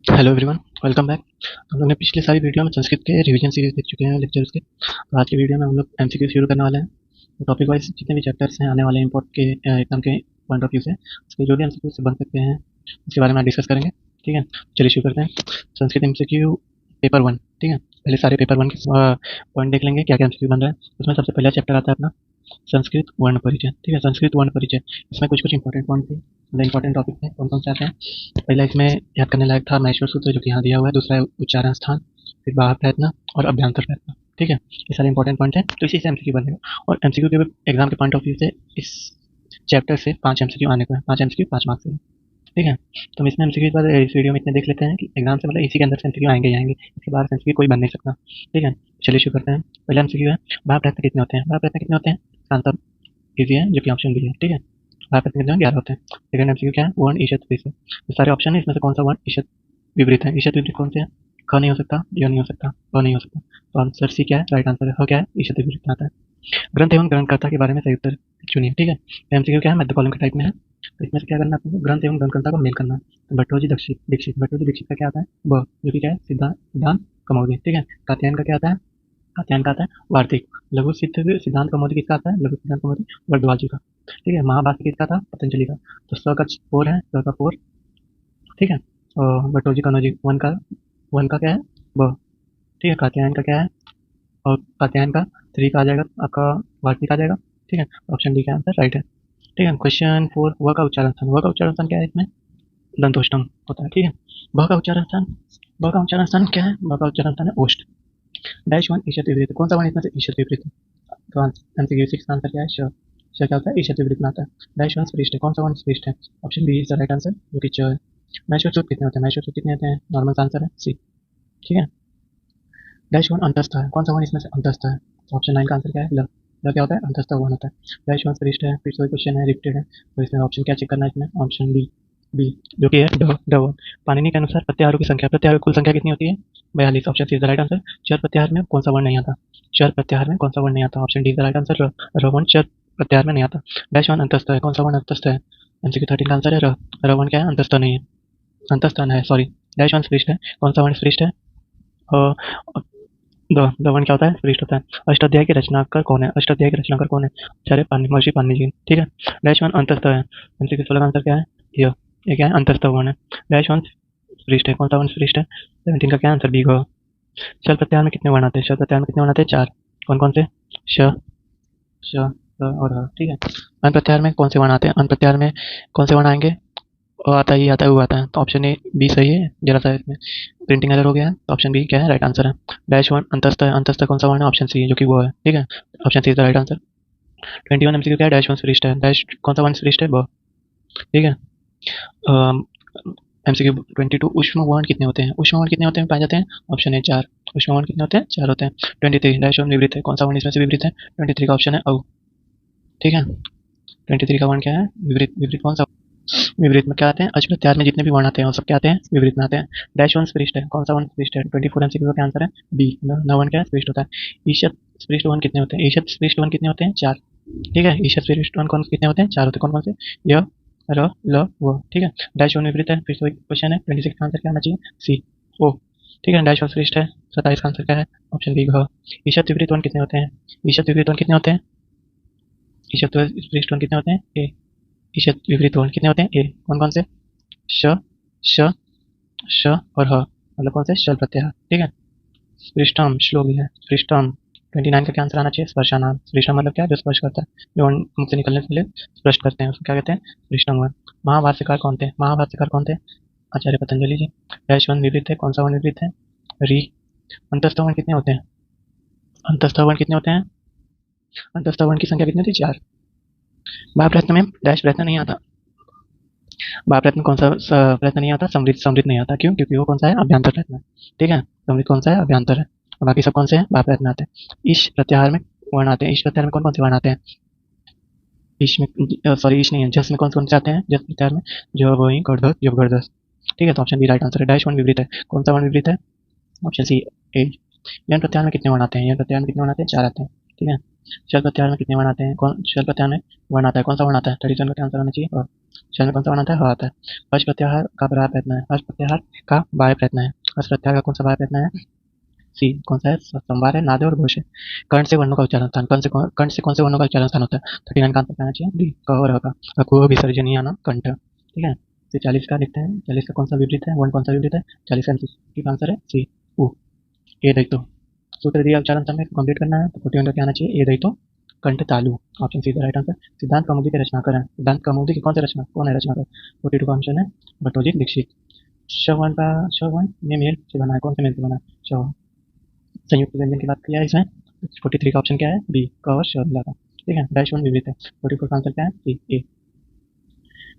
Hello everyone, welcome back. हम लोग ने पिछली सारी वीडियो में संस्कृत के रिवीजन सीरीज देख चुके हैं लेक्चर्स के। तो आज की वीडियो में हम लोग एमसीक्यू शुरू करने वाले हैं। तो टॉपिक वाइज जितने भी चैप्टर्स हैं आने वाले इंपोर्ट के एग्जाम के पॉइंट ऑफ व्यू से उसके जो भी एमसीक्यू से बन सकते हैं उसके बारे में डिस्कस करेंगे। ठीक है, चलिए शुरू करते हैं। Sanskrit MCQ paper one. ठीक है, पहले सारे पेपर वन के पॉइंट देख लेंगे, क्या क्या एमसीक्यू बन रहा है। उसमें सबसे पहला चैप्टर आता है अपना संस्कृत वर्ण परिचय। ठीक है, संस्कृत वर्ण परिचय। इसमें कुछ कुछ इंपॉर्टेंट पॉइंट थे, मतलब इंपॉर्टेंट टॉपिक थे। कौन कौन से आते हैं? पहला इसमें याद करने लायक था महेश्वर सूत्र, जो कि यहाँ दिया हुआ है। दूसरा है उच्चारण स्थान, फिर बाह्य प्रयत्न और अभ्यंतर प्रयत्न। ठीक है, ये सारे इंपॉर्टेंट पॉइंट हैं, तो इसी से एमसीक्यू बनेगा। और एमसीक्यू के एग्जाम के पॉइंट ऑफ व्यू से इस चैप्टर से 5 एमसीक्यू आने को है। 5 एमसीक्यू 5 मार्क्स से। ठीक है, तो हम इसमें एमसीक्यू पर इस वीडियो में इतने देख लेते हैं कि एग्जाम से मतलब इसी के अंदर से एमसीक्यू आएंगे ही आएंगे। इसके बाहर से एमसीक्यू कोई बन नहीं सकता। ठीक है, चलिए शुरू करते हैं। पहला एमसीक्यू है बाह्य प्रयत्न कितने होते हैं। बाह्य प्रयत्न कितने होते हैं? आंसर ईजी है, जो कि ऑप्शन बी है। ठीक है, बाह्य प्रयत्न कितने 11 होते हैं। सेकंड एमसीक्यू क्या है? वर्ण ईशत विपरीत। ये सारे ऑप्शन है, इसमें से कौन सा वर्ण ईशत विपरीत है? ईशत विपरीत कौन से हैं? ख नहीं हो सकता, य नहीं हो सकता, प नहीं हो सकता। तो आंसर सी क्या है? राइट आंसर है। ह क्या है? ईशत विपरीत में आता है। ग्रंथ एवं ग्रंथकर्ता के बारे में सही उत्तर चुनिए। ठीक है, एमसीक्यू क्या है? मध्य कॉलम के टाइप में है। तो इसमें से क्या करना है आपको? ग्रंथ एवं ग्रंथकर्ता को मेल करना है। तो भट्टोजी दीक्षित दीक्षित भट्टोजी दीक्षित का क्या आता है? ब, जो कि क्या है? सिद्धांत सिद्धांत कमौली। ठीक है, कात्यायन का क्या आता है? कात्यायन का आता है वार्तिक। लघु सिद्धांत कमौली किसका आता है? लघु सिद्धांत कमौली भारद्वाज जी का। ठीक है, महाभाष्य किसका था? पतंजलि का। तो स का 4 है, स का 4। ठीक है, और भट्टोजी कनौजी वन का क्या है? ब। ठीक है, कात्यायन का क्या है? और कात्यायन का 3 का आ जाएगा आपका, वार्तिक आ जाएगा। ठीक है, ऑप्शन डी का आंसर राइट है। ठीक है, क्वेश्चन 4, व का उच्चारण स्थान। व का उच्चारण स्थान क्या है? इसमें दंतोष्टम होता है। ठीक है, ब का उच्चारण स्थान, ब का उच्चारण स्थान क्या है? ब का उच्चारण स्थान है ओष्ठ। डैश वन ईशत विपरीत। कौन सा वन इसमें से ईशत विपरीत है? तो एमसीक्यू 6 का आंसर क्या है? श। श क्या होता है? ईशत विपरीत में आता है। डैश वन स्पृष्ट है। कौन सा वन स्पृष्ट है? Option B is the right answer, जो कि च है। मैशर सूत्र कितने होते हैं? मैशर सूत्र कितने होते हैं? नॉर्मल आंसर है सी। ठीक है, डैश वन अंतस्थ है। कौन सा वन इसमें से अंतस्थ है? तो ऑप्शन 9 का आंसर क्या है? ल। ल क्या होता है? अंतस्थ वन होता है। डैश वन स्पृष्ट है, फिर से वही क्वेश्चन है, रिपीटेड है। तो इसमें ऑप्शन क्या चेक करना है? इसमें ऑप्शन बी, बी, जो कि है ड, ड वन। पाणिनि के अनुसार प्रत्याहारों की संख्या, प्रत्याहारों की कुल संख्या कितनी होती है? 42। Option C is the right answer. चर प्रत्याहार में कौन सा वर्ण नहीं आता? चर प्रत्याहार में कौन सा वर्ण नहीं आता? Option D is the right answer, र। र वन चर प्रत्याहार में नहीं आता। डैश वन अंतस्थ है। कौन सा वर्ण अंतस्थ है? एमसीक्यू 13 का आंसर है र। र वन क्या है? अंतस्थ नहीं है, अंतस्थ है, सॉरी। डैश वन स्पृष्ट है। कौन सा वर्ण स्पृष्ट है? द, द वन क्या होता है? स्पृष्ट होता है। अष्टाध्यायी के रचनाकार कौन है? अष्टाध्यायी के रचनाकार कौन है? आचार्य पाणिनि, महर्षि पाणिनि जी। ठीक है, डैश वन अंतस्थ है। एमसीक्यू 16 का आंसर क्या है? ये क्या है? अंतस्थ वर्ण है। डैश वन स्पृष्ट है। कौन सा वर्ण स्पृष्ट है? 17 का क्या आंसर? बी, घ। शल प्रत्याहार में कितने वर्ण आते हैं? शल प्रत्याहार में कितने वर्ण आते हैं? 4। कौन कौन से? श, श, स और ह। ठीक है, अन प्रत्याहार में कौन से वर्ण आते हैं? अन प्रत्याहार में कौन से वर्ण आएंगे? ओ आता है, ये आता है, वो आता है। तो ऑप्शन ए बी सही है। जरा सा इसमें प्रिंटिंग एरर हो गया है, तो ऑप्शन बी क्या है? राइट आंसर है। डैश वन अंतस्थ है। अंतस्थ कौन सा वर्ण है? ऑप्शन सी है, जो कि वो है। ठीक है, option C is the right answer. 21 MCQ क्या है? डैश वन स्पृष्ट है। डैश कौन सा वर्ण स्पृष्ट है? ब। ठीक है, एमसीक्यू 22 उष्म वर्ण कितने होते हैं? उष्म वर्ण कितने होते हैं पाए जाते हैं? Option A 4। उष्म वर्ण कितने होते हैं? 4 होते हैं। 23 डैश वन विपरीत है। कौन सा वर्ण इसमें से विपरीत है? 23 का ऑप्शन है औ। ठीक है, 23 का वर्ण क्या है? विपरीत। विपरीत कौन सा? विपरीत में क्या आते हैं? अच प्रत्याहार में जितने भी वर्ण आते हैं वो सब क्या आते हैं? विपरीत में आते हैं। डैश वन स्पृष्ट है। कौन सा वर्ण स्पृष्ट है? 24 एमसीक्यू का आंसर है बी, न वन क्या है? स्पृष्ट होता है। ईशत स्पृष्ट वर्ण कितने होते हैं? ईशत स्पृष्ट वर्ण कितने होते हैं? 4। ठीक है, ईशत स्पृष्ट वर्ण कौन कितने होते हैं? 4 होते हैं। कौन कौन से? य, र, ल, व। ठीक है, डैश वन विपरीत है। फिर से क्वेश्चन है, 26 का आंसर क्या आना चाहिए? सी, ओ। ठीक है, डैश वन स्पृष्ट है। 27 का आंसर क्या है? ऑप्शन बी, घ। ईशत विपरीत वर्ण कितने होते हैं? ईशत विपरीत वर्ण कितने होते हैं? ईशत स्पृष्ट वर्ण कितने होते हैं? ए। ईशत विपरीत वर्ण कितने होते हैं? ए। कौन कौन से? श, श, श और ह, मतलब कौन से? शल प्रत्याहार। ठीक है, स्पृष्टम श्लोक भी है। स्पृष्टम 29 का क्या आंसर आना चाहिए? स्पर्शानाम। स्पृष्टम मतलब क्या है? जो स्पर्श करता है, जो मुख से निकलने से पहले स्पर्श करते हैं, उसको क्या कहते हैं? स्पृष्टम वर्ण। महाभाष्यकार कौन थे? महाभाष्यकार कौन थे? आचार्य पतंजलि जी। डैश वन विपरीत है। कौन सा वर्ण विपरीत है? री। अंतस्थ वर्ण कितने होते हैं? अंतस्थ वर्ण कितने होते हैं? अंतस्थ वर्ण की संख्या कितनी होती है? 4। बाह्य प्रयत्न में डैश प्रयत्न नहीं आता। बाह्य प्रयत्न कौन सा प्रयत्न नहीं आता? समृद्ध, समृद्ध नहीं आता। क्यों? क्योंकि वो कौन सा है? अभ्यंतर प्रयत्न है। ठीक है, समृद्ध कौन सा है? अभ्यंतर है। और बाकी सब कौन से हैं? बाह्य प्रयत्न आते हैं। ईश प्रत्याहार में वर्ण आते हैं। ईश प्रत्याहार में कौन कौन से वर्ण आते हैं? ईश में, सॉरी ईश नहीं है, जस में कौन कौन से आते हैं? जस प्रत्याहार में जो वही गर्दस, जो गर्दस। ठीक है, तो ऑप्शन बी राइट आंसर है। डैश वन विपरीत है। कौन सा वर्ण विपरीत है? ऑप्शन सी, एज। यन प्रत्याहार में कितने वर्ण आते हैं? यन प्रत्याहार में कितने वर्ण आते हैं? 4 आते हैं। ठीक है, शल प्रत्याहार में कितने वर्ण आते हैं? कौन शल प्रत्याहार में वर्ण आता है? कौन सा वर्ण आता है? 37 का आंसर होना चाहिए। और शल में कौन सा वर्ण आता है? ह आता है। हर्ष प्रत्याहार का बाह्य प्रयत्न है। हर्ष प्रत्याहार का बाह्य प्रयत्न है। हर्ष प्रत्याहार का कौन सा बाह्य प्रयत्न है? सी कौन सा है? संवार है, नाद है और घोष है। कंठ से वर्णों का उच्चारण स्थान, कंठ से कौन से वर्णों का उच्चारण स्थान होता है? 39 का आंसर आना चाहिए डी क और ह का। अकुह विसर्जनीय नाम कंठ। ठीक है, फिर 40 का लिखते हैं। 40 का कौन सा विपरीत है? वर्ण कौन सा विपरीत है? 40 का ठीक आंसर है सी उ। ए दैतो। सूत्र दिया उच्चारण स्थान में कंप्लीट करना है तो 41 का क्या आना चाहिए? ए दैतो कंठ तालु। Option see the right answer. सिद्धांत कौमुदी के रचनाकार हैं। सिद्धांत कौमुदी की कौन से रचना कौन है रचनाकार? 42 का ऑप्शन है भट्टोजी दीक्षित। श्रवण का श्रवण में मेल से बना है, कौन से मेल से बना है? श्रवण। संयुक्त व्यंजन की बात किया है इसमें। 43 का ऑप्शन क्या है? बी क और श मिला था। ठीक है, डैश वन विपरीत है। 44 का आंसर क्या है? सी ए।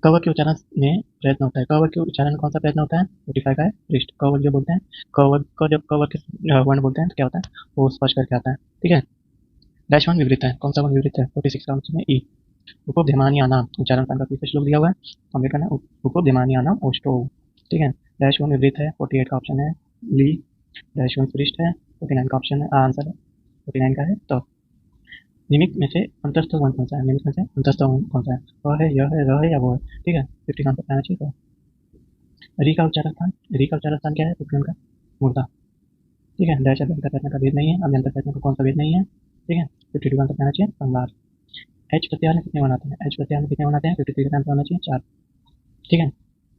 कवर के उच्चारण में प्रयत्न होता है। कवर के उच्चारण में कौन सा प्रयत्न होता है? 45 का है पृष्ठ। कवर जो बोलते हैं, कवर को जब कवर के वर्ण बोलते हैं तो क्या होता है? वो स्पर्श करके आता है। ठीक है, डैश वन विपरीत है। कौन सा वन विपरीत है? 46 का ऑप्शन है ई। उपोद्यमानीयानाम उच्चारण स्थान का तीसरा श्लोक दिया हुआ है, कंप्लीट करना है। उपोद्यमानीयानाम ओष्टो। ठीक है, डैश वन विपरीत है। 48 का ऑप्शन है ली। डैश वन पृष्ठ है। 49 का ऑप्शन है आंसर है 49 का है तो। निमित्त में से अंतस्थ वर्ण कौन सा है? निमित्त में से अंतस्थ वर्ण कौन सा है? वह है, यह है, रह है या वो है? ठीक है, 50 का आंसर आना चाहिए तो। री का उच्चारण स्थान, री का उच्चारण स्थान क्या है? उपगण का मूर्धा। ठीक है, डैश अभ्यंतर प्रयत्न का भेद नहीं है, अभ्यंतर प्रयत्न का कौन सा भेद नहीं है? ठीक है, 52 का आंसर आना चाहिए संवार। एच प्रत्याहार में कितने वर्ण आते हैं? एच प्रत्याहार में कितने वर्ण आते हैं? 53 का आंसर आना चाहिए 4। ठीक है,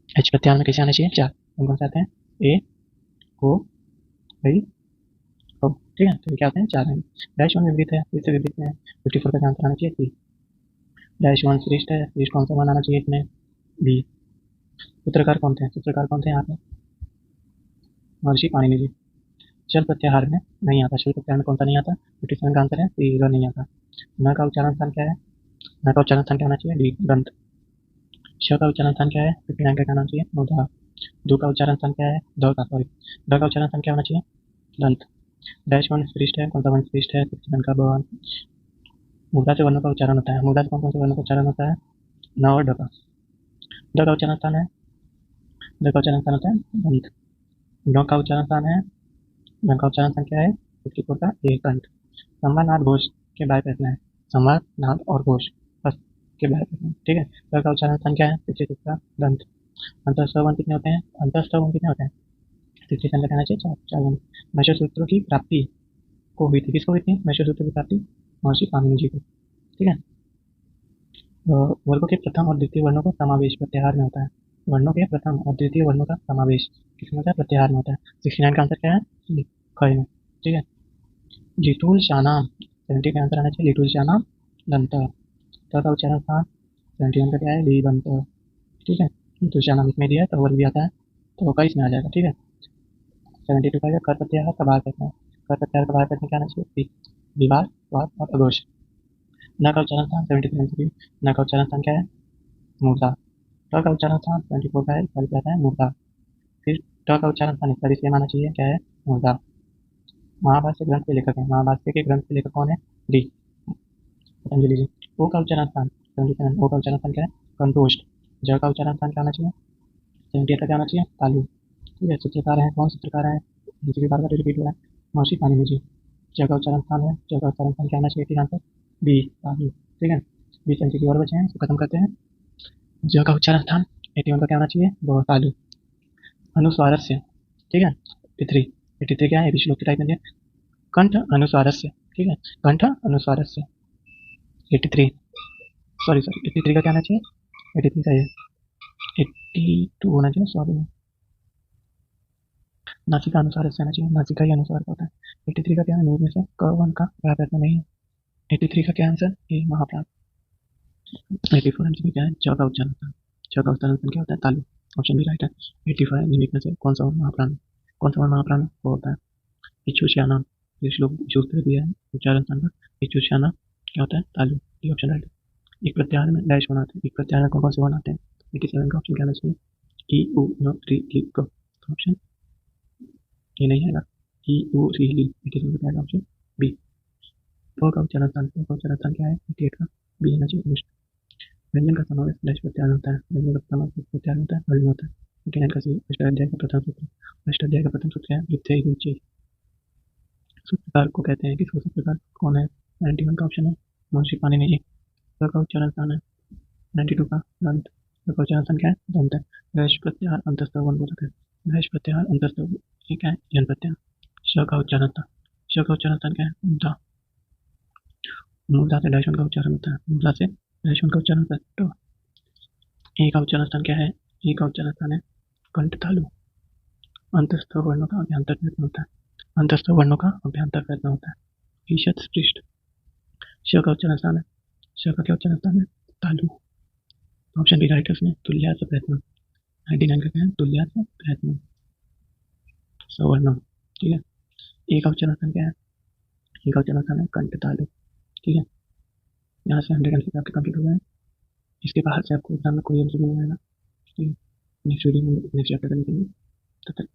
एच प्रत्याहार में कैसे आना चाहिए? 4। कौन कौन से आते हैं? ए ओ आई ओ। ठीक है, तो क्या आते हैं? 4 हैं। डैश वन विपरीत है, फिर से विपरीत में है। 54 का आंसर आना चाहिए सी। डैश वन श्रेष्ठ है, श्रेष्ठ कौन सा वन आना चाहिए इसमें? बी। सूत्रकार कौन थे? सूत्रकार कौन थे यहाँ पे? महर्षि पाणिनि जी। चल प्रत्याहार में नहीं आता। चल प्रत्याहार में कौन सा नहीं आता? 57 का आंसर है सी र नहीं आता। न का उच्चारण स्थान क्या है? न का उच्चारण स्थान क्या होना चाहिए? डी दंत। श का उच्चारण स्थान क्या है? 59 का क्या होना चाहिए? मूर्धा। दो का उच्चारण स्थान क्या है? द का सॉरी। द का उच्चारण स्थान क्या होना चाहिए? दंत। डैश वन श्रेष्ठ है, कौन सा वन श्रेष्ठ है? 57 का भवन। मूर्धा से वर्णों का उच्चारण होता है। मूर्धा से कौन कौन से वर्णों का उच्चारण होता है? न और ड का। ड का उच्चारण स्थान है, ड का उच्चारण स्थान होता है दंत। ड का उच्चारण स्थान है, ड का उच्चारण स्थान क्या है? 54 का ए कंठ। संवार नाद घोष के बाय प्रश्न है। संवार नाद और घोष बस के बाय प्रश्न। ठीक है, ड का उच्चारण स्थान क्या है? 56 का दंत। अंतःस्थ वर्ण कितने होते हैं? अंतःस्थ वर्ण कितने होते हैं? 67 का कहना चाहिए 4 4 वर्ण। मैशर सूत्रों की प्राप्ति को हुई थी, किसको हुई थी मैशर सूत्र की प्राप्ति? महर्षि पाणिनि जी को। ठीक है, वर्गों के प्रथम और द्वितीय वर्णों का समावेश प्रत्याहार में होता है। वर्णों के प्रथम और द्वितीय वर्णों का समावेश किसमें होता है? प्रत्याहार में होता है। 69 का आंसर क्या है? ख में। ठीक है, जितूल शानाम 70 का आंसर आना चाहिए लिटूल शानाम दंत। त का उच्चारण स्थान 71 का क्या है? ली बंत। ठीक है, लिटूल शानाम इसमें दिया है तो वर्ग भी आता है तो का इसमें आ जाएगा। ठीक है, 72 का कर प्रत्याहार का बाहर करना है। कर प्रत्याहार का बाहर करने क्या आना चाहिए? विवाद, वाद और अघोष। न का उच्चारण स्थान 73 न का उच्चारण स्थान क्या है? मूर्धा। ट का उच्चारण स्थान 74 का है, इसका क्या आता है? मूर्धा। फिर ट का उच्चारण स्थान इसका भी सेम आना चाहिए, क्या है? मूर्धा। महाभाष्य ग्रंथ के लेखक हैं। महाभाष्य के ग्रंथ के लेखक कौन है? डी पतंजलि जी। ओ का उच्चारण स्थान 77, ओ का उच्चारण स्थान क्या है? कंठोष्ठ। ज का उच्चारण स्थान क्या होना चाहिए? 78 का क्या होना चाहिए? तालु। ठीक है, सूत्रकार है, कौन सूत्रकार है? दूसरी बार का रिपीट हो रहा है, महर्षि पाणिनि जी। ज का उच्चारण स्थान है, ज का उच्चारण स्थान क्या होना चाहिए? ठीक आंसर बी तालु। ठीक है, 20 एमसीक्यू और बचे हैं, इसको खत्म करते हैं। ज का उच्चारण स्थान 81 का क्या होना चाहिए? ब तालु। अनुस्वारस्य। ठीक है, 83 83 क्या है? ये श्लोक की टाइप में दिया, कंठ अनुस्वारस्य। ठीक है, कंठ अनुस्वारस्य। 83 सॉरी 83 का क्या आना चाहिए? 83 का ये 82 होना चाहिए, सॉरी नासिका अनुसार ऐसे आना चाहिए, नासिका ही अनुसार का होता है। 83 का क्या है? में से क वन का प्रयत्न नहीं है। 83 का क्या आंसर? ए महाप्राण। 84 आंसर क्या है? च का उच्चारण था। च का उच्चारण क्या होता है? तालु। ऑप्शन बी राइट है। 85 निमित्त में से कौन सा महाप्राण? कौन सा महाप्राण वो होता है? इच्छुष्याना। ये श्लोक सूत्र दिया है उच्चारण स्थान का। इच्छुष्याना क्या होता है? तालु। ये ऑप्शन राइट है। एक प्रत्याहार में डैश बनाते हैं, एक प्रत्याहार में कौन कौन से बनाते हैं? 87 का ऑप्शन क्या आना चाहिए? ई उ न री ली क। ऑप्शन ये नहीं आएगा। ई उ री ली 87 का ऑप्शन बी। प का उच्चारण स्थान, प का उच्चारण स्थान क्या है? 88 का बी आना चाहिए। व्यंजन का समावेश डैश प्रत्याहार होता है। व्यंजन का समावेश प्रत्याहार होता है, हल होता है। 89 का सी अष्टाध्याय का प्रथम सूत्र। अष्टाध्याय का प्रथम सूत्र है वित्ते रुचि। सूत्रकार को कहते हैं, किसको सूत्रकार कौन है? 91 का ऑप्शन है मुंशी पानी जी। का उच्चारण स्थान है। 92 का दंत। का उच्चारण स्थान क्या है? दंत है। रैश प्रत्याहार अंतस्थ वन बोलते हैं। रैश प्रत्याहार अंतस्थ ये क्या है? यन प्रत्यय। श का उच्चारण स्थान। श का उच्चारण स्थान क्या है? मूर्धा। मूर्धा से डैश का उच्चारण होता है। मूर्धा से डैश का उच्चारण होता है। तो ए का उच्चारण स्थान क्या है? ए का उच्चारण स्थान है कंठ तालु। अंतस्थ वर्णों का अभ्यंतर प्रयत्न होता है। अंतस्थ वर्णों का अभ्यंतर प्रयत्न होता है। ईशत स्पृष्ट। श का उच्चारण स्थान है। श का क्या उच्चारण स्थान है? तालु। ऑप्शन बी राइट है इसमें तुल्यास प्रयत्न। 99 का क्या है? तुल्यास प्रयत्न सवर्णम। ठीक है। ए का उच्चारण स्थान क्या है? ए का उच्चारण स्थान है कंठ तालु। ठीक है। यहाँ से 100 आंसर आपके कंप्लीट हो गए हैं। इसके बाहर से आपको एग्जाम में कोई आंसर नहीं आएगा। ठीक है। नेक्स्ट वीडियो में नेक्स्ट चैप्टर करेंगे। तब तक